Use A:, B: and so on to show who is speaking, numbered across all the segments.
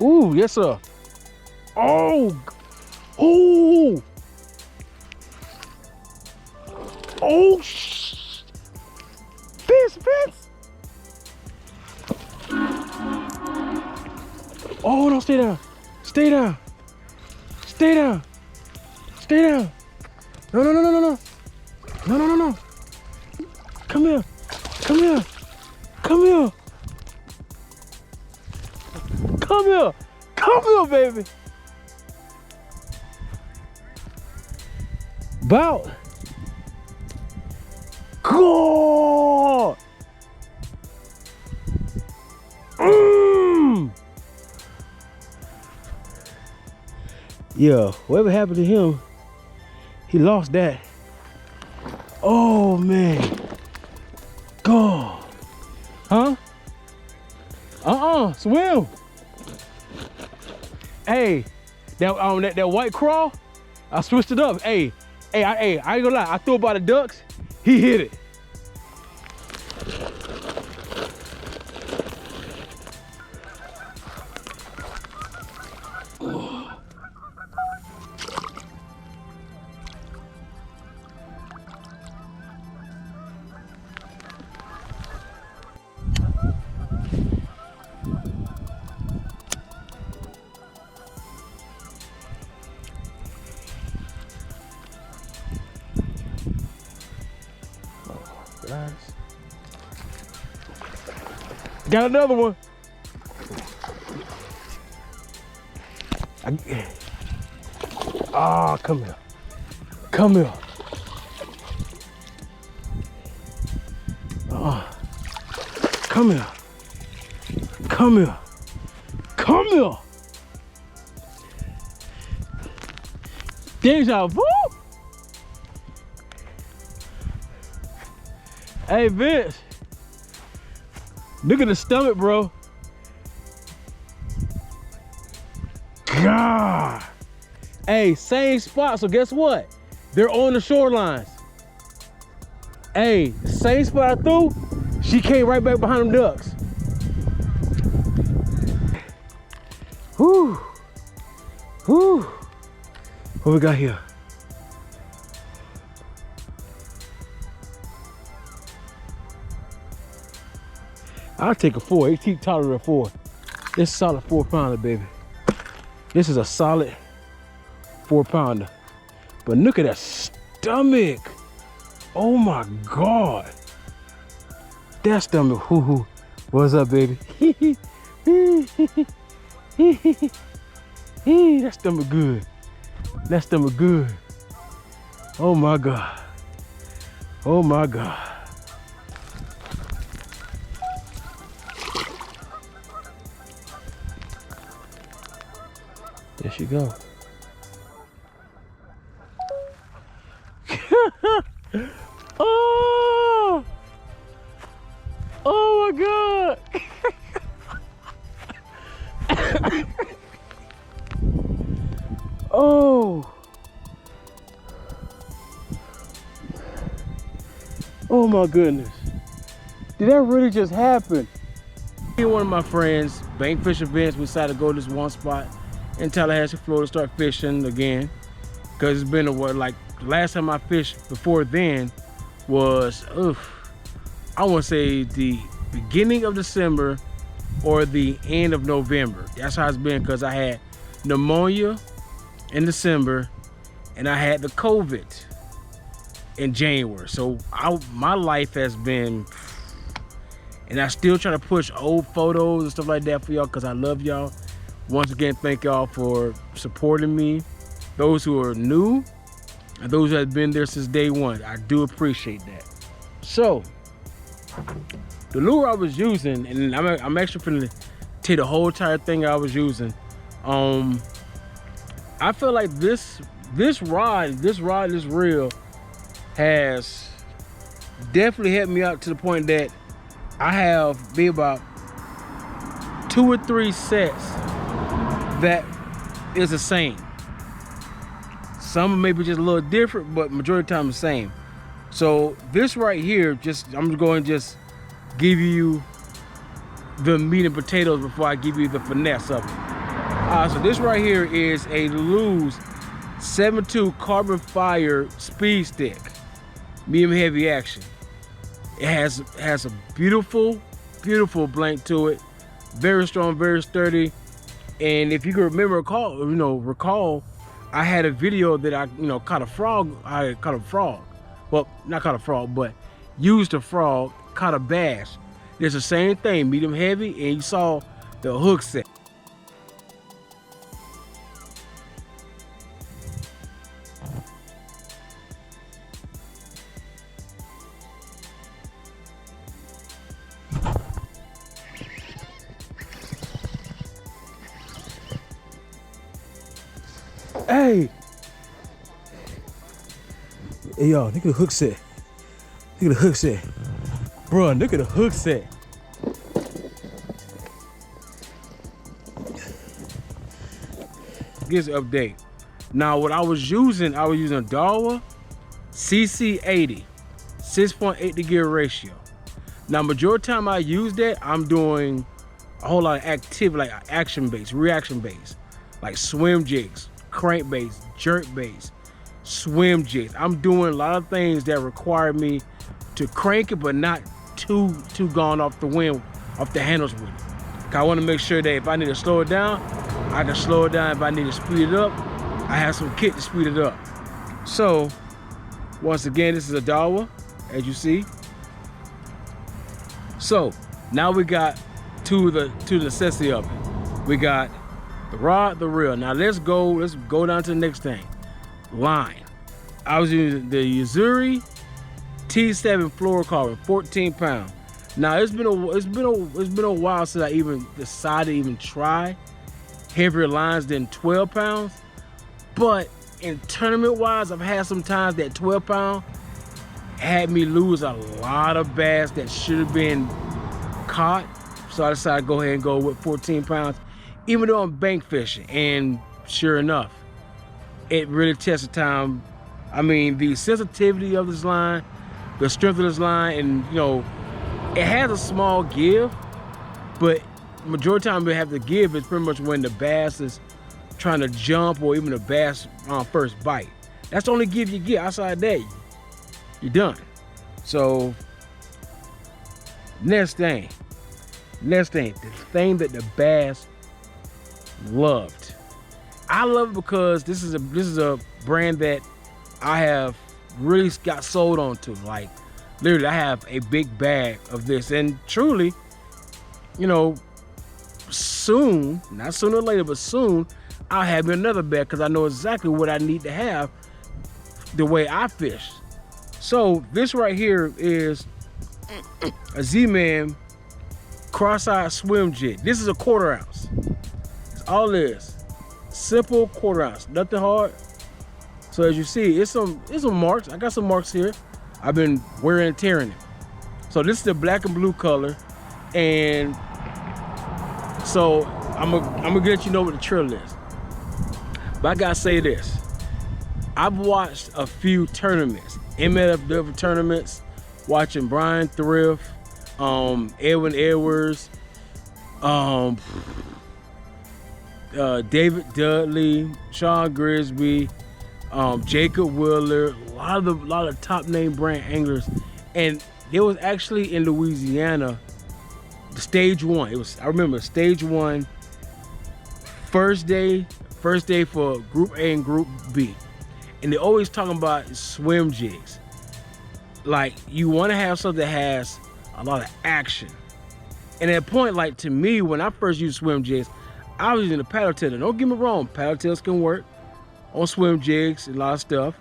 A: Ooh, yes, sir. Oh, oh, oh, Vince. Oh, no, stay down. Stay down. Stay down. Stay down. No. No. Come here. Come here. Come here. Come here. Come here, baby. Bout. God. Yeah, whatever happened to him, he lost that. Oh man. God. Huh? Swim. Hey, that white crawl, I switched it up. Hey, I ain't gonna lie, I threw it by the ducks, he hit it. Guys. Got another one. Come here. Come here. Come here. Come here. Come here. Deja vu. Hey, Vince. Look at the stomach, bro. God. Hey, same spot, so guess what? They're on the shorelines. Hey, same spot I threw, she came right back behind them ducks. Whew. Whew. What we got here? I'll take a 4. It keep tolerant at 4. This is a solid 4-pounder, baby. This is a solid 4-pounder. But look at that stomach. Oh my God. That stomach, hoo-hoo. What's up, baby? That stomach good. That stomach good. Oh my God. Oh my God. There she go. Oh! Oh my God! Oh! Oh my goodness! Did that really just happen? One of my friends, bank fishing Vince, we decided to go to this one spot in Tallahassee, Florida, start fishing again. Cause it's been a while. Like last time I fished before then was, I want to say the beginning of December or the end of November. That's how it's been, because I had pneumonia in December and I had the COVID in January. So my life has been, and I still try to push old photos and stuff like that for y'all, because I love y'all. Once again, thank y'all for supporting me. Those who are new and those who have been there since day one, I do appreciate that. So, the lure I was using, and I'm actually gonna tell you the whole entire thing I was using. I feel like this rod, this reel has definitely helped me out to the point that I have maybe about 2 or 3 sets that is the same. Some maybe just a little different, but majority of the time the same. So this right here, I'm going to just give you the meat and potatoes before I give you the finesse of it. So this right here is a Lose 7.2 carbon fire speed stick, medium heavy action. It has a beautiful blank to it, very strong, very sturdy. And if you can recall, I had a video that I caught a frog. I caught a frog, well, not caught a frog, but used a frog, caught a bass. It's the same thing, medium heavy, and you saw the hook set. Hey, y'all, look at the hook set. Look at the hook set. Bro, look at the hook set. Here's an update. Now, what I was using a Daiwa CC80, 6.8 to gear ratio. Now, majority of the time I use that, I'm doing a whole lot of activity, like action-based, reaction-based, like swim jigs, crankbaits, jerkbaits, swim jigs. I'm doing a lot of things that require me to crank it, but not too gone off the wind, off the handles with it. I want to make sure that if I need to slow it down, I can slow it down. If I need to speed it up, I have some kit to speed it up. So, once again, this is a Daiwa, as you see. So, now we got to the necessity of it. We got the rod, the reel. Now let's go down to the next thing. Line. I was using the Uzuri T7 fluorocarbon, 14 pound. Now it's been a while since I even decided to even try heavier lines than 12 pounds. But in tournament wise, I've had some times that 12 pound had me lose a lot of bass that should have been caught. So I decided to go ahead and go with 14 pounds. Even though I'm bank fishing, and sure enough, it really tested time. I mean, the sensitivity of this line, the strength of this line, and it has a small give, but majority of the time we have to give is pretty much when the bass is trying to jump, or even the bass on first bite. That's the only give you get. Outside that, you're done. So next thing, the thing that the bass loved. I love it because this is a brand that I have really got sold onto. Like literally, I have a big bag of this, and truly, soon, not sooner or later, but soon, I'll have another bag because I know exactly what I need to have the way I fish. So this right here is a Z-Man cross-eyed swim jig. This is a 1/4 ounce. That's all it is. Simple 1/4 ounce, nothing hard. So as you see, it's some marks. I got some marks here. I've been wearing and tearing it. So this is the black and blue color, and so I'm gonna let you know what the trill is. But I gotta say this: I've watched a few tournaments, MLF tournaments, watching Brian Thrift, Edwin Edwards, David Dudley, Sean Grisby, Jacob Wheeler, a lot of top name brand anglers, and it was actually in Louisiana. The stage one. I remember stage one, first day for Group A and Group B, and they're always talking about swim jigs. Like you want to have something that has a lot of action. And at a point, like to me, when I first used swim jigs, I was using a paddle tail. Don't get me wrong, paddle tails can work on swim jigs, a lot of stuff.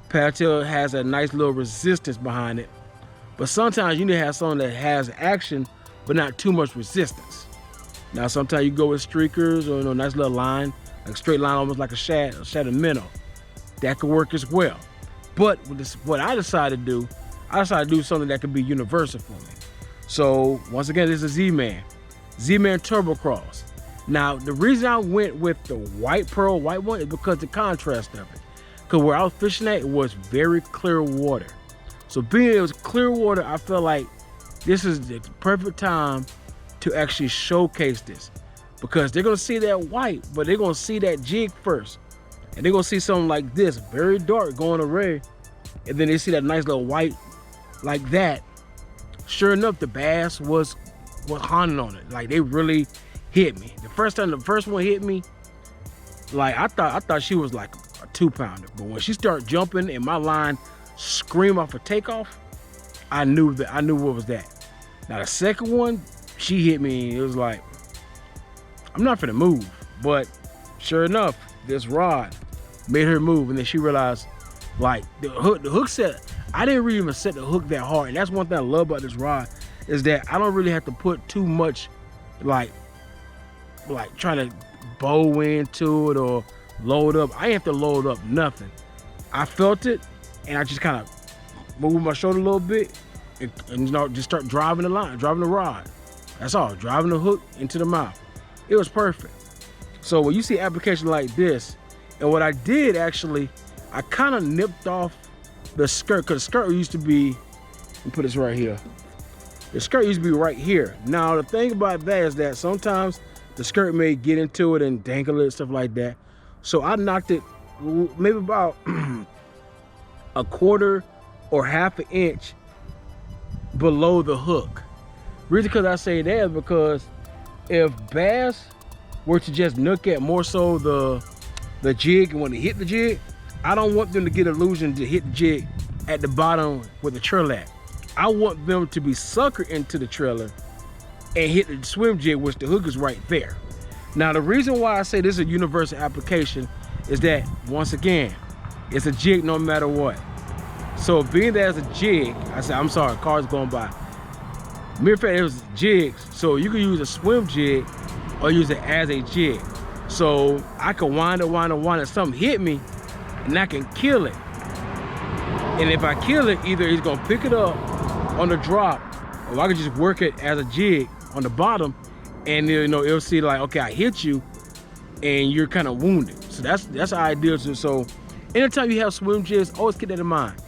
A: Paddle tail has a nice little resistance behind it. But sometimes you need to have something that has action, but not too much resistance. Now, sometimes you go with streakers or a nice little line, like a straight line, almost like a shad of minnow. That could work as well. But with this, what I decided to do something that could be universal for me. So once again, this is Z-Man Turbo Cross. Now, the reason I went with the white pearl white one is because the contrast of it. Because where I was fishing at, it was very clear water. So being it was clear water, I felt like this is the perfect time to actually showcase this. because they're gonna see that white, but they're gonna see that jig first. And they're gonna see something like this, very dark going to red. And then they see that nice little white like that. Sure enough, the bass was haunting on it. Like, they really hit me. The first time the first one hit me, like I thought she was like a 2-pounder. But when she started jumping and my line screamed off a takeoff, I knew what was that. Now the second one, she hit me. It was like, I'm not finna move. But sure enough, this rod made her move, and then she realized, like, the hook set. I didn't really even set the hook that hard, and that's one thing I love about this rod, is that I don't really have to put too much, like trying to bow into it or load up. I didn't have to load up nothing. I felt it, and I just kind of moved my shoulder a little bit, and you know, just start driving the line, driving the rod. That's all, driving the hook into the mouth. It was perfect. So when you see application like this, and what I did actually, I kind of nipped off the skirt, because the skirt used to be, let me put this right here. The skirt used to be right here. Now the thing about that is that sometimes the skirt may get into it and dangle it, stuff like that. So I knocked it maybe about a quarter or half an inch below the hook. Reason because I say that is because if bass were to just look at more so the jig, and when they hit the jig, I don't want them to get illusion to hit the jig at the bottom where the trailer at. I want them to be suckered into the trailer and hit the swim jig, which the hook is right there. Now the reason why I say this is a universal application is that, once again, it's a jig no matter what. So being that as a jig, I said, I'm sorry, cars going by. Mere fact, it was jigs, so you can use a swim jig or use it as a jig. So I can wind it, something hit me, and I can kill it. And if I kill it, either he's gonna pick it up on the drop, or I can just work it as a jig on the bottom, and you know, it'll see like, okay, I hit you, and you're kind of wounded. So that's ideal. So anytime you have swim jigs, always keep that in mind.